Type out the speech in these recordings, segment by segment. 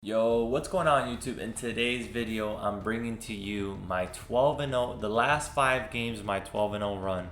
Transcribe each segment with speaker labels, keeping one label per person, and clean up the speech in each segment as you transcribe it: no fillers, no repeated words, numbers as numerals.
Speaker 1: Yo, what's going on YouTube? In today's video, I'm bringing to you my 12-0, the last 5 games of my 12-0 run.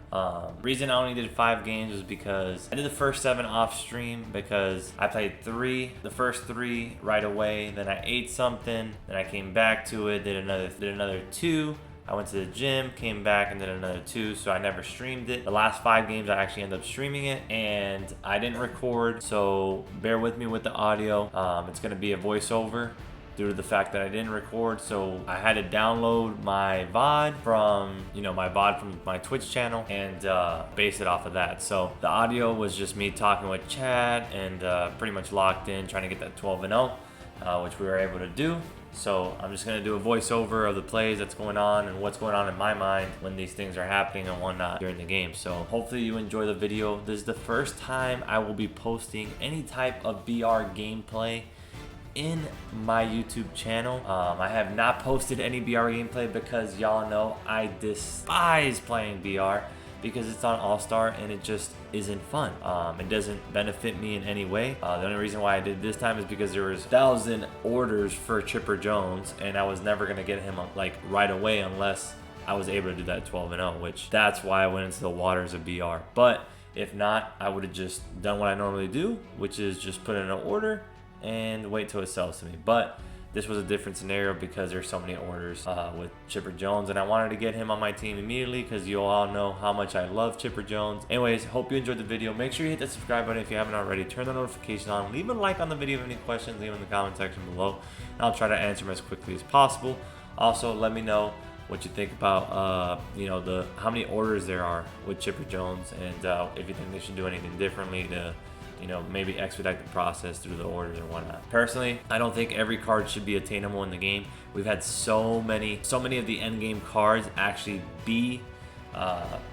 Speaker 1: Reason I only did 5 games was because I did the first 7 off stream because I played the first 3 right away, then I ate something, then I came back to it, did another 2. I went to the gym, came back, and did another 2, so I never streamed it. The last 5 games, I actually ended up streaming it, and I didn't record, so bear with me with the audio. It's gonna be a voiceover due to the fact that I didn't record, so I had to download my VOD from, my Twitch channel and base it off of that. So the audio was just me talking with Chad and pretty much locked in, trying to get that 12-0, which we were able to do. So I'm just gonna do a voiceover of the plays that's going on and what's going on in my mind when these things are happening and whatnot during the game. So hopefully you enjoy the video. This is the first time I will be posting any type of BR gameplay in my YouTube channel. I have not posted any BR gameplay because y'all know I despise playing BR because it's on All-Star and it just isn't fun. It doesn't benefit me in any way. The only reason why I did this time is because there was 1,000 orders for Chipper Jones and I was never gonna get him like right away unless I was able to do that 12-0, which that's why I went into the waters of BR. But if not, I would have just done what I normally do, which is just put in an order and wait till it sells to me. But this was a different scenario because there's so many orders with Chipper Jones, and I wanted to get him on my team immediately because you all know how much I love Chipper Jones. Anyways, hope you enjoyed the video. Make sure you hit that subscribe button if you haven't already. Turn the notifications on. Leave a like on the video if you have any questions. Leave them in the comment section below, and I'll try to answer them as quickly as possible. Also, let me know what you think about how many orders there are with Chipper Jones, and if you think they should do anything differently to maybe expedite the process through the orders or whatnot. Personally, I don't think every card should be attainable in the game. We've had so many of the end game cards actually be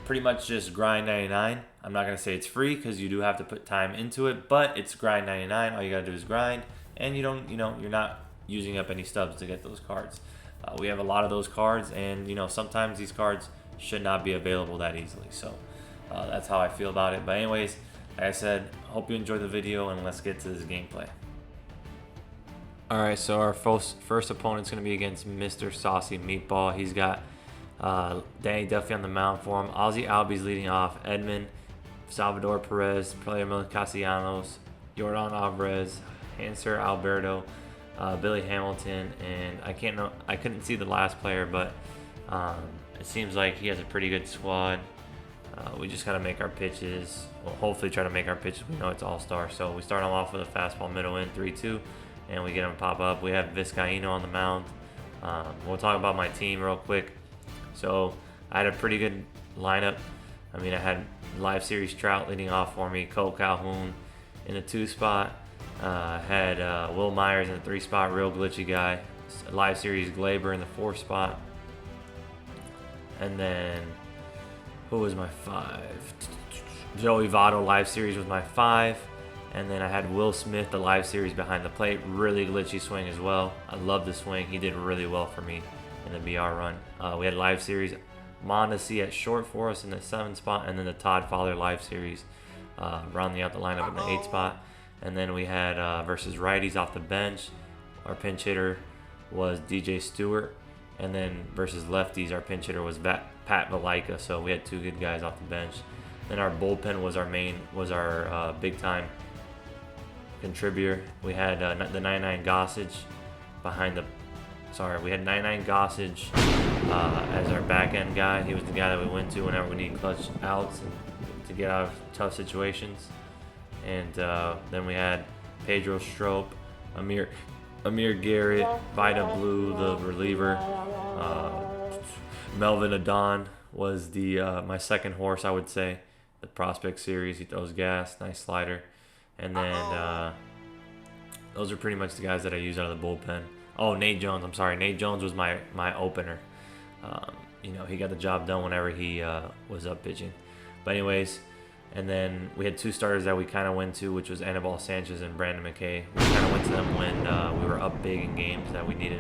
Speaker 1: pretty much just grind 99. I'm not gonna say it's free because you do have to put time into it, but it's grind 99. All you gotta do is grind, and you're not using up any stubs to get those cards. We have a lot of those cards, and sometimes these cards should not be available that easily. So that's how I feel about it. But anyways, like I said, hope you enjoyed the video, and let's get to this gameplay. Alright, so our first opponent's going to be against Mr. Saucy Meatball. He's got Danny Duffy on the mound for him. Ozzy Albies leading off. Edmund, Salvador Perez, Player Milan Castellanos, Jordan Alvarez, Hanser Alberto, Billy Hamilton, and I couldn't see the last player, but it seems like he has a pretty good squad. We just gotta make our pitches. Well, hopefully try to make our pitches. We know it's All-Star, so we start them off with a fastball middle in 3-2, and we get them to pop up. We have Vizcaíno on the mound. We'll talk about my team real quick. So I had a pretty good lineup. I mean, I had Live Series Trout leading off for me, Cole Calhoun in the 2 spot. Had Will Myers in the 3 spot, real glitchy guy. Live Series Glaber in the 4 spot, and then who was my 5? Joey Votto Live Series was my 5. And then I had Will Smith, the Live Series behind the plate. Really glitchy swing as well. I love the swing. He did really well for me in the BR run. We had Live Series Mondesi at short for us in the 7 spot. And then the Todd Fowler Live Series rounding out the lineup in the 8 spot. And then we had versus righties off the bench. Our pinch hitter was DJ Stewart. And then versus lefties, our pinch hitter was Pat Valaika. So we had 2 good guys off the bench. Then our bullpen was our big time contributor. We had the 99 Gossage we had 99 Gossage as our back end guy. He was the guy that we went to whenever we need clutch outs and to get out of tough situations. And then we had Pedro Strop, Amir Garrett, Vida Blue, the reliever. Melvin Adon was my second horse, I would say. The Prospect Series, he throws gas, nice slider. And then those are pretty much the guys that I use out of the bullpen. Oh, Nate Jones, I'm sorry. Nate Jones was my opener. He got the job done whenever he was up pitching. But anyways, and then we had 2 starters that we kind of went to, which was Anibal Sanchez and Brandon McKay. We kind of went to them when we were up big in games that we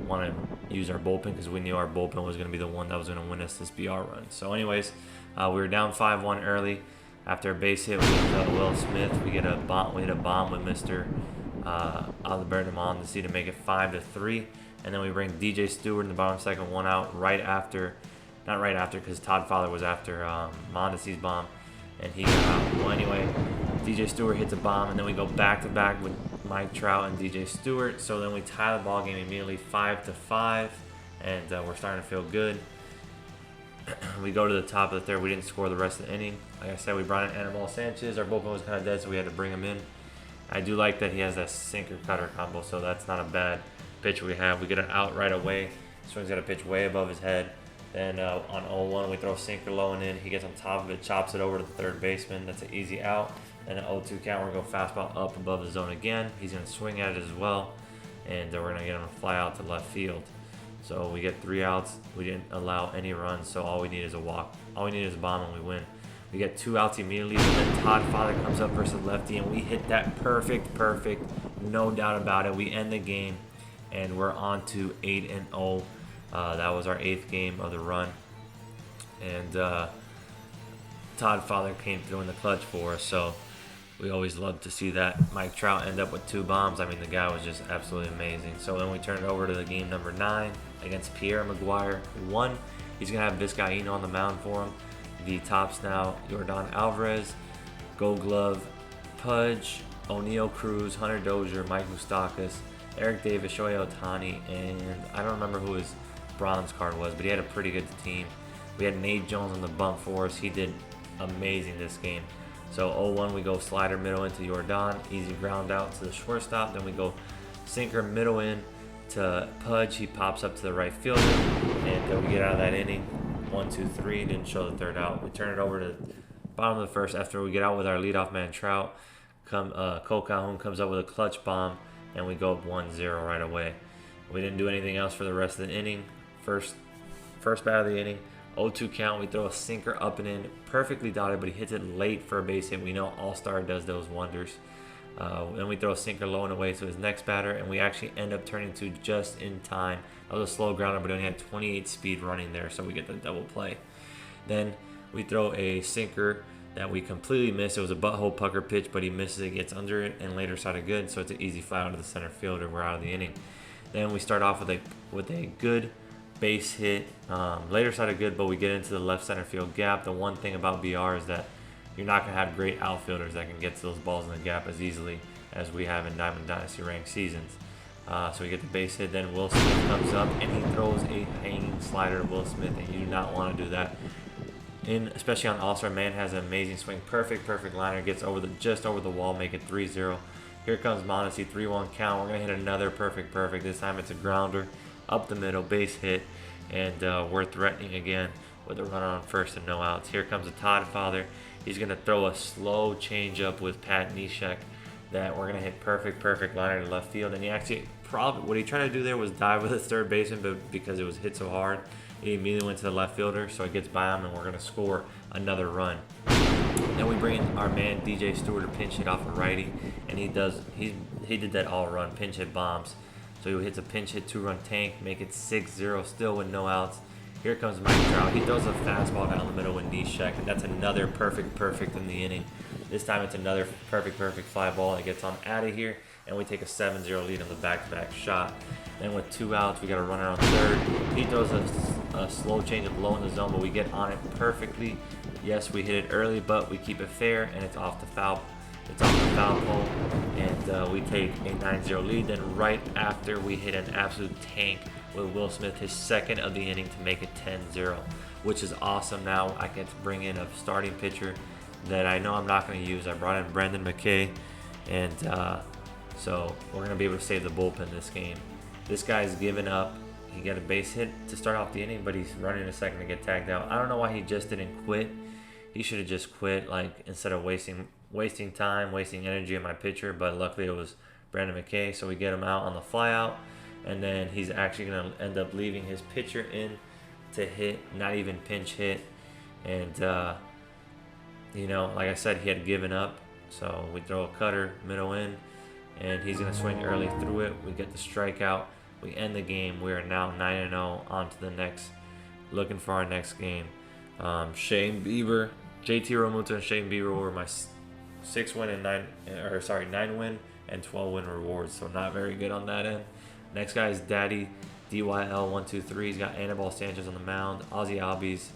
Speaker 1: want to use our bullpen because we knew our bullpen was going to be the one that was going to win us this BR run. So anyways, we were down 5-1 early. After a base hit with Will Smith, we hit a bomb with Mr. Alberto Mondesi to make it 5-3. And then we bring DJ Stewart in the bottom second, 1 out right after, not right after because Todd Fowler was after Mondesi's bomb, and he got out. Well, anyway, DJ Stewart hits a bomb, and then we go back to back with Mike Trout and DJ Stewart. So then we tie the ball game immediately, 5-5, and we're starting to feel good. We go to the top of the third. We didn't score the rest of the inning. Like I said, we brought in Anibal Sanchez. Our bullpen was kind of dead, so we had to bring him in. I do like that he has that sinker cutter combo, so that's not a bad pitch we have. We get an out right away. Swing's got a pitch way above his head. Then on 0-1, we throw a sinker low and in. He gets on top of it, chops it over to the third baseman. That's an easy out. And an 0-2 count, we're going to go fastball up above the zone again. He's going to swing at it as well, and we're going to get him to fly out to left field. So we get 3 outs. We didn't allow any runs, so all we need is a walk. All we need is a bomb, and we win. We get 2 outs immediately, but then Todd Fowler comes up versus lefty, and we hit that perfect, no doubt about it. We end the game, and we're on to 8-0. That was our 8th game of the run, and Todd Fowler came through in the clutch for us, so we always love to see that. Mike Trout ended up with 2 bombs. I mean, the guy was just absolutely amazing. So then we turn it over to the game number 9 against Pierre McGuire. 1, he's going to have Vizcaíno on the mound for him. The tops now, Yordan Alvarez, Gold Glove, Pudge, O'Neal Cruz, Hunter Dozier, Mike Moustakas, Eric Davis, Shohei Ohtani, and I don't remember who his bronze card was, but he had a pretty good team. We had Nate Jones on the bump for us. He did amazing this game. So 0-1, we go slider middle into Yordan, easy ground out to the shortstop. Then we go sinker middle in to Pudge. He pops up to the right fielder, and we get out of that inning. 1, 2, 3. Didn't show the third out. We turn it over to the bottom of the first after we get out with our leadoff man Trout. Cole Calhoun comes up with a clutch bomb, and we go up 1-0 right away. We didn't do anything else for the rest of the inning. First bat of the inning, 0-2 count. We throw a sinker up and in, perfectly dotted, but he hits it late for a base hit. We know All-Star does those wonders. Then we throw a sinker low and away to his next batter, and we actually end up turning to just in time. That was a slow grounder, but he only had 28 speed running there, so we get the double play. Then we throw a sinker that we completely missed. It was a butthole pucker pitch, but he misses it, gets under it, and later started good, so it's an easy fly out to the center fielder. We're out of the inning. Then we start off with a good base hit. Later started good, but we get into the left center field gap. The one thing about BR is that you're not going to have great outfielders that can get to those balls in the gap as easily as we have in Diamond Dynasty ranked seasons. So we get the base hit, then Will Smith comes up and he throws a hanging slider to Will Smith, and you do not want to do that. Especially on All-Star, man has an amazing swing, perfect liner, gets just over the wall, make it 3-0. Here comes Mondesi, 3-1 count. We're gonna hit another perfect. This time it's a grounder up the middle, base hit, and we're threatening again with a runner on first and no outs. Here comes a Todd Fowler. He's gonna throw a slow changeup with Pat Neshek that we're gonna hit perfect liner to left field, and he actually what he tried to do there was dive with his third baseman, but because it was hit so hard, he immediately went to the left fielder, so it gets by him, and we're gonna score another run. Then we bring in our man DJ Stewart to pinch hit off a righty, and he did that all run pinch hit bombs. So he hits a pinch hit 2-run tank, make it 6-0 still with no outs. Here comes Mike Trout. He throws a fastball down the middle with Neshek, and that's another perfect in the inning. This time it's another perfect fly ball. It gets on out of here, and we take a 7-0 lead on the back-to-back shot. Then with 2 outs, we got a runner on third. He throws a slow changeup low in the zone, but we get on it perfectly. Yes, we hit it early, but we keep it fair, and it's off the foul. It's off the foul pole, and we take a 9-0 lead. Then right after, we hit an absolute tank with Will Smith, his second of the inning, to make it 10-0, which is awesome. Now I get to bring in a starting pitcher that I know I'm not going to use. I brought in Brendan McKay, and so we're going to be able to save the bullpen this game. This guy's given up. He got a base hit to start off the inning, but he's running a second to get tagged out. I don't know why he just didn't quit. He should have just quit, instead of wasting time, wasting energy on my pitcher. But luckily it was Brandon McKay, so we get him out on the fly out, and then he's actually going to end up leaving his pitcher in to hit, not even pinch hit. And like I said, he had given up, so we throw a cutter middle in, and he's going to swing early through it. We get the strikeout. We end the game. We are now 9-0, on to the next, looking for our next game. Shane Bieber, JT Realmuto and Shane Bieber were my 9 win and 12 win rewards, so not very good on that end. Next guy is Daddy DYL123. He's got Anibal Sanchez on the mound, Ozzy Albies,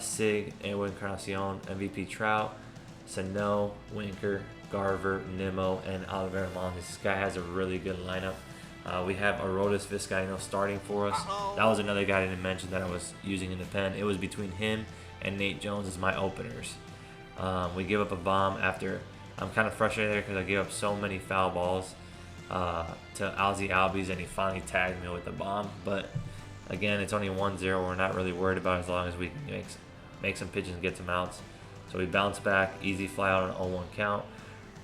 Speaker 1: Sig, Edwin Encarnacion, MVP Trout, Sano, Winker, Garver, Nimmo, and Oliver Montes. This guy has a really good lineup. We have Arodys Vizcaino starting for us. That was another guy I didn't mention that I was using in the pen. It was between him and Nate Jones as my openers. We give up a bomb after. I'm kind of frustrated there because I gave up so many foul balls to Ozzy Albies, and he finally tagged me with the bomb. But again, it's only 1-0. We're not really worried about it as long as we can make some pitches and get some outs. So we bounce back, easy fly out on an 0-1 count.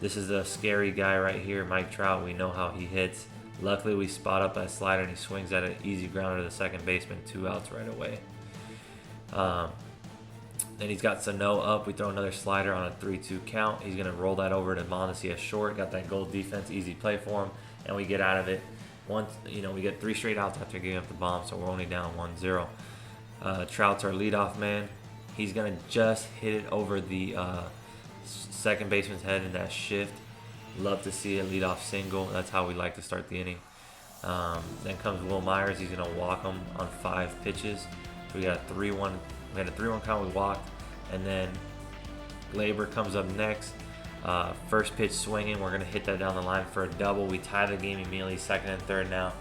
Speaker 1: This is a scary guy right here, Mike Trout. We know how he hits. Luckily, we spot up that slider, and he swings at an easy grounder to the second baseman, 2 outs right away. Then he's got Sano up. We throw another slider on a 3-2 count. He's going to roll that over to Mondesi short. Got that goal defense, easy play for him, and we get out of it. Once, we get 3 straight outs after giving up the bomb, so we're only down 1-0. Trout's our leadoff man. He's going to just hit it over the second baseman's head in that shift. Love to see a leadoff single. That's how we like to start the inning. Then comes Will Myers. He's going to walk him on 5 pitches. So we got a 3-1. We had a 3-1 count. We walked, and then Gleyber comes up next. First pitch swinging. We're going to hit that down the line for a double. We tie the game immediately, second and third now.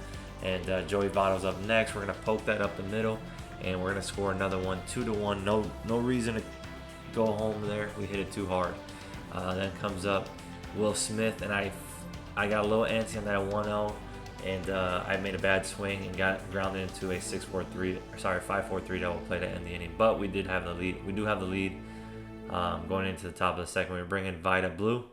Speaker 1: And Joey Votto's up next. We're going to poke that up the middle, and we're going to score another one, 2-1. No reason to go home there. We hit it too hard. Then comes up Will Smith, and I got a little antsy on that 1-0, and I made a bad swing and got grounded into a 5-4-3 double play to end the inning. But we did have the lead. We do have the lead going into the top of the second. We bring in Vida Blue,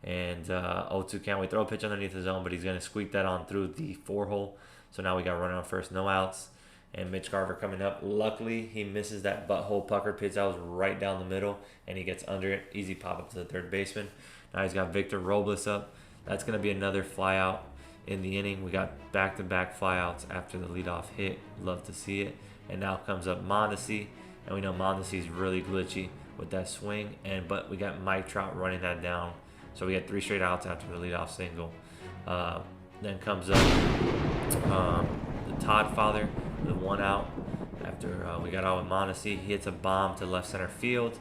Speaker 1: and 0-2 count. We throw a pitch underneath the zone, but he's going to squeak that on through the 4-hole. So now we got runner on first, no outs. And Mitch Garver coming up. Luckily, he misses that butthole pucker pitch that was right down the middle, and he gets under it. Easy pop up to the third baseman. Now he's got Victor Robles up. That's going to be another fly out in the inning. We got back-to-back fly outs after the leadoff hit. Love to see it. And now comes up Mondesi, and we know Mondesi's really glitchy with that swing. But we got Mike Trout running that down. So we got 3 straight outs after the leadoff single. Then comes up the Todd father with 1 out after we got out with Mondesi. He hits a bomb to left center field,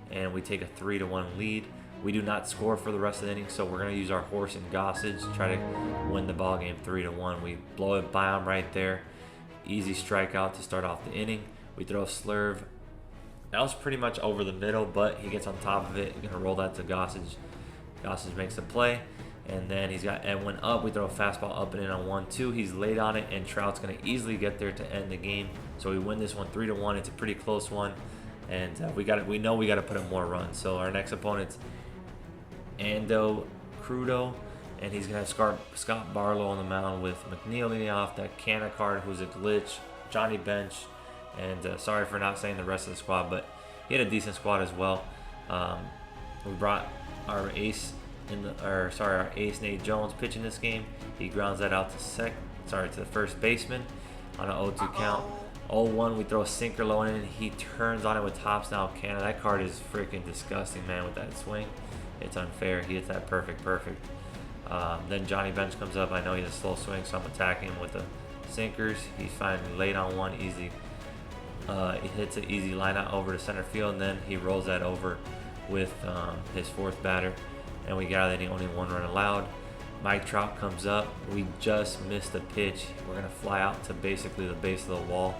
Speaker 1: and we take a 3-1 lead. We do not score for the rest of the inning, so we're going to use our horse and Gossage to try to win the ball game 3-1. We blow it by him right there. Easy strikeout to start off the inning. We throw a slurve. That was pretty much over the middle, but he gets on top of it. We're going to roll that to Gossage. Gossage makes the play, and then he's got Edwin up. We throw a fastball up and in on 1-2. He's late on it, and Trout's going to easily get there to end the game. So we win this one 3-1. It's a pretty close one, and we know we got to put up more runs. So our next opponent's Ando Crudo, and he's going to have Scott Barlow on the mound with McNeil leading off, that Canna card who's a glitch, Johnny Bench, and sorry for not saying the rest of the squad, but he had a decent squad as well. We brought our ace our ace Nate Jones pitching this game. He grounds that out to the first baseman on an 0-2 count. 0-1, we throw a sinker low in, and he turns on it with tops now. Canna, that card is freaking disgusting, man, with that swing. It's unfair. He hits that perfect. Then Johnny Bench comes up. I know he has a slow swing, so I'm attacking him with the sinkers. He's finally late on one, easy. He hits an easy line out over to center field, and then he rolls that over with his 4th batter, and we got it. Only 1 run allowed. Mike Trout comes up. We just missed a pitch. We're gonna fly out to basically the base of the wall,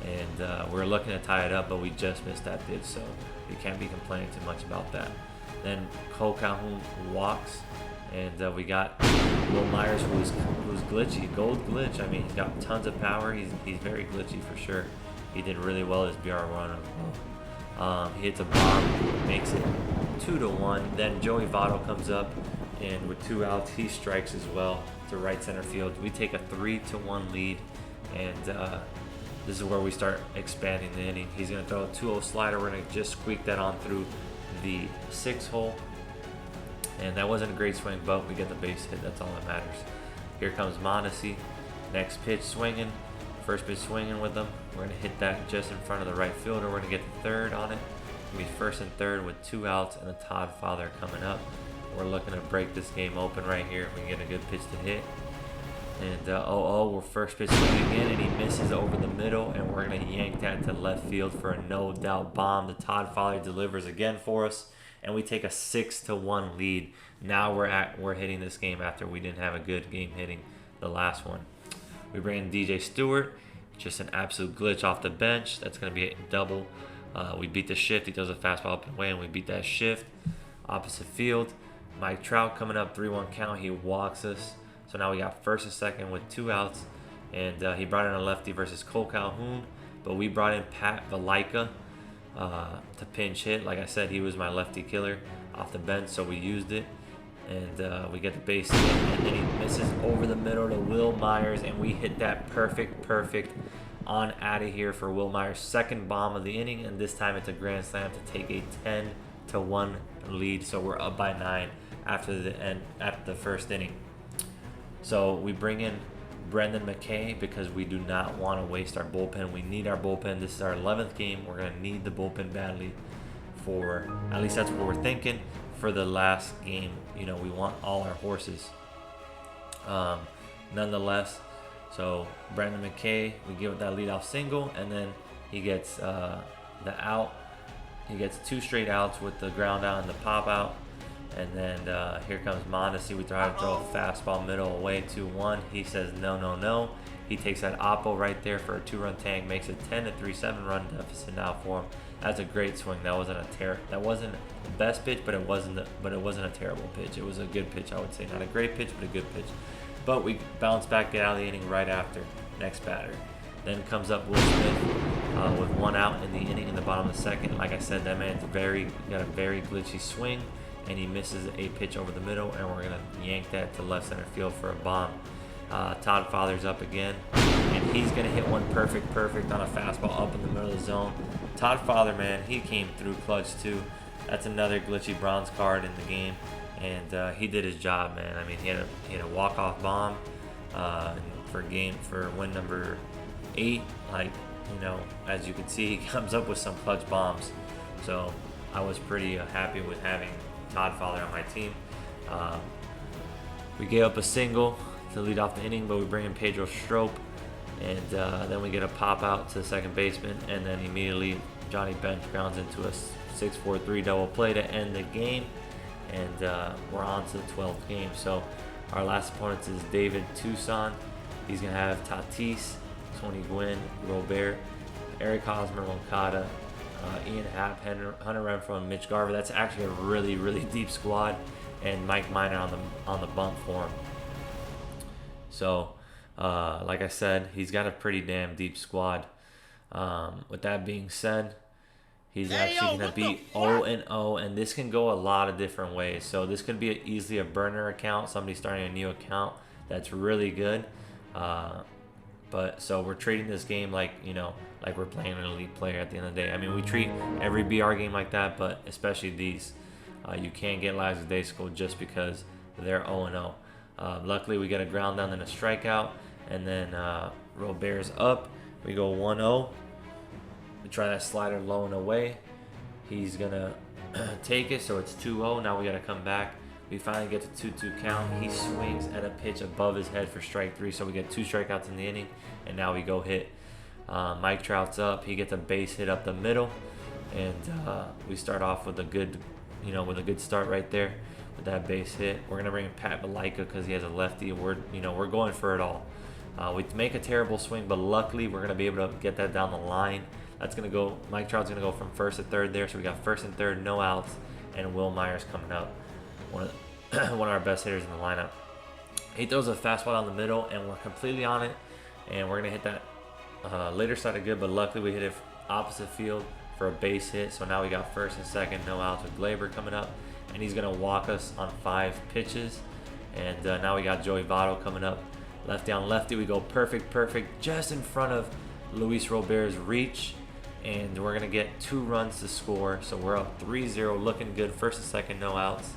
Speaker 1: and we're looking to tie it up, but we just missed that pitch, so we can't be complaining too much about that. Then Cole Calhoun walks, and we got Will Myers, who's glitchy, gold glitch. I mean, he's got tons of power. He's very glitchy for sure. He did really well as BR1. He hits a bomb, makes it 2-1. Then Joey Votto comes up, and with 2 outs, he strikes as well to right center field. We take a 3-1 lead, and this is where we start expanding the inning. He's going to throw a 2-0 slider. We're going to just squeak that on through the 6-hole, and that wasn't a great swing, but we get the base hit. That's all that matters. Here comes Mondesi. Next pitch swinging, first pitch swinging with them. We're going to hit that just in front of the right fielder. We're going to get the third on it. It's going to be first and third with 2 outs, and the Todd father coming up. We're looking to break this game open right here if we can get a good pitch to hit. And we're first pitch swing again, and he misses over the middle, and we're gonna yank that to left field for a no doubt bomb. The Todd Father delivers again for us, and we take a 6-1 lead. Now we're hitting this game after we didn't have a good game hitting the last one. We bring in DJ Stewart, just an absolute glitch off the bench. That's gonna be a double. We beat the shift. He does a fastball up and away, and we beat that shift. Opposite field, Mike Trout coming up 3-1 count. He walks us. So now we got first and second with 2 outs, and he brought in a lefty versus Cole Calhoun, but we brought in Pat Valaika to pinch hit. Like I said, he was my lefty killer off the bench, so we used it, and we get the base hit, and then he misses over the middle to Will Myers, and we hit that perfect on out of here for Will Myers' second bomb of the inning, and this time it's a grand slam to take a 10-1 lead. So we're up by 9 after the first inning. So we bring in Brendan McKay because we do not want to waste our bullpen. We need our bullpen. This is our 11th game. We're going to need the bullpen badly for, at least that's what we're thinking, for the last game. You know, we want all our horses. Nonetheless, so Brendan McKay, we give that leadoff single, and then he gets the out. He gets 2 straight outs with the ground out and the pop out. And then here comes Mondesi. We try to throw a fastball middle away 2-1. He says no. He takes that oppo right there for a 2-run tank, makes it 10-3, 7-run deficit now for him. That's a great swing. That wasn't the best pitch, but it wasn't a terrible pitch. It was a good pitch, I would say. Not a great pitch, but a good pitch. But we bounce back, get out of the inning right after. Next batter. Then comes up Will Smith with 1 out in the inning in the bottom of the second. Like I said, that man's got a very glitchy swing, and he misses a pitch over the middle, and we're gonna yank that to left center field for a bomb. Todd Father's up again, and he's gonna hit one perfect on a fastball up in the middle of the zone. Todd Father, man, he came through clutch too. That's another glitchy bronze card in the game, and he did his job, man. I mean, he had a walk-off bomb for win number 8. Like, you know, as you can see, he comes up with some clutch bombs. So I was pretty happy with having Todd Father on my team. We gave up a single to lead off the inning, but we bring in Pedro Strop, and then we get a pop out to the second baseman, and then immediately Johnny Bench grounds into a 6-4-3 double play to end the game, and we're on to the 12th game. So our last opponent is David Tucson. He's gonna have Tatis, Tony Gwynn, Robert, Eric Hosmer, Moncada, Ian Happ, Hunter Renfroe, and Mitch Garver. That's actually a really deep squad, and Mike Minor on the bump for him. So, like I said, he's got a pretty damn deep squad. With that being said, he's actually gonna be 0-0, and this can go a lot of different ways. So this could be easily a burner account, somebody starting a new account that's really good. But so we're treating this game like, you know, like we're playing an elite player at the end of the day. I mean, we treat every BR game like that, but especially these. You can't get lackadaisical just because they're 0-0. Luckily, we get a ground down and a strikeout, and then Robert's up. We go 1-0. We try that slider low and away. He's going to take it, so it's 2-0. Now we got to come back. We finally get to 2-2 count. He swings at a pitch above his head for strike 3, so we get 2 strikeouts in the inning, and now we go hit. Mike Trout's up. He gets a base hit up the middle, and we start off with a good start right there with that base hit. We're gonna bring in Pat Valaika because he has a lefty. We're going for it all. We make a terrible swing, but luckily we're gonna be able to get that down the line. That's gonna go. Mike Trout's gonna go from first to third there, so we got first and third, no outs, and Will Myers coming up. One of our best hitters in the lineup. He throws a fastball down the middle, and we're completely on it. And we're gonna hit that later started good, but luckily we hit it opposite field for a base hit. So now we got first and second, no outs with Glaber coming up, and he's gonna walk us on 5 pitches. And now we got Joey Votto coming up, lefty on lefty. We go perfect, just in front of Luis Robert's reach, and we're gonna get 2 runs to score. So we're up 3-0, looking good. First and second, no outs.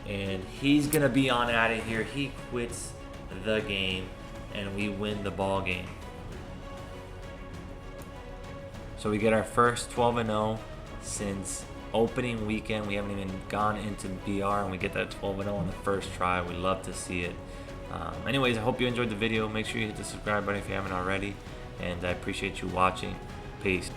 Speaker 1: And he's gonna be on out of here. He quits the game, and we win the ball game. So we get our first 12-0 since opening weekend. We haven't even gone into BR, and we get that 12-0 on the first try. We love to see it. Anyways, I hope you enjoyed the video. Make sure you hit the subscribe button if you haven't already, and I appreciate you watching. Peace.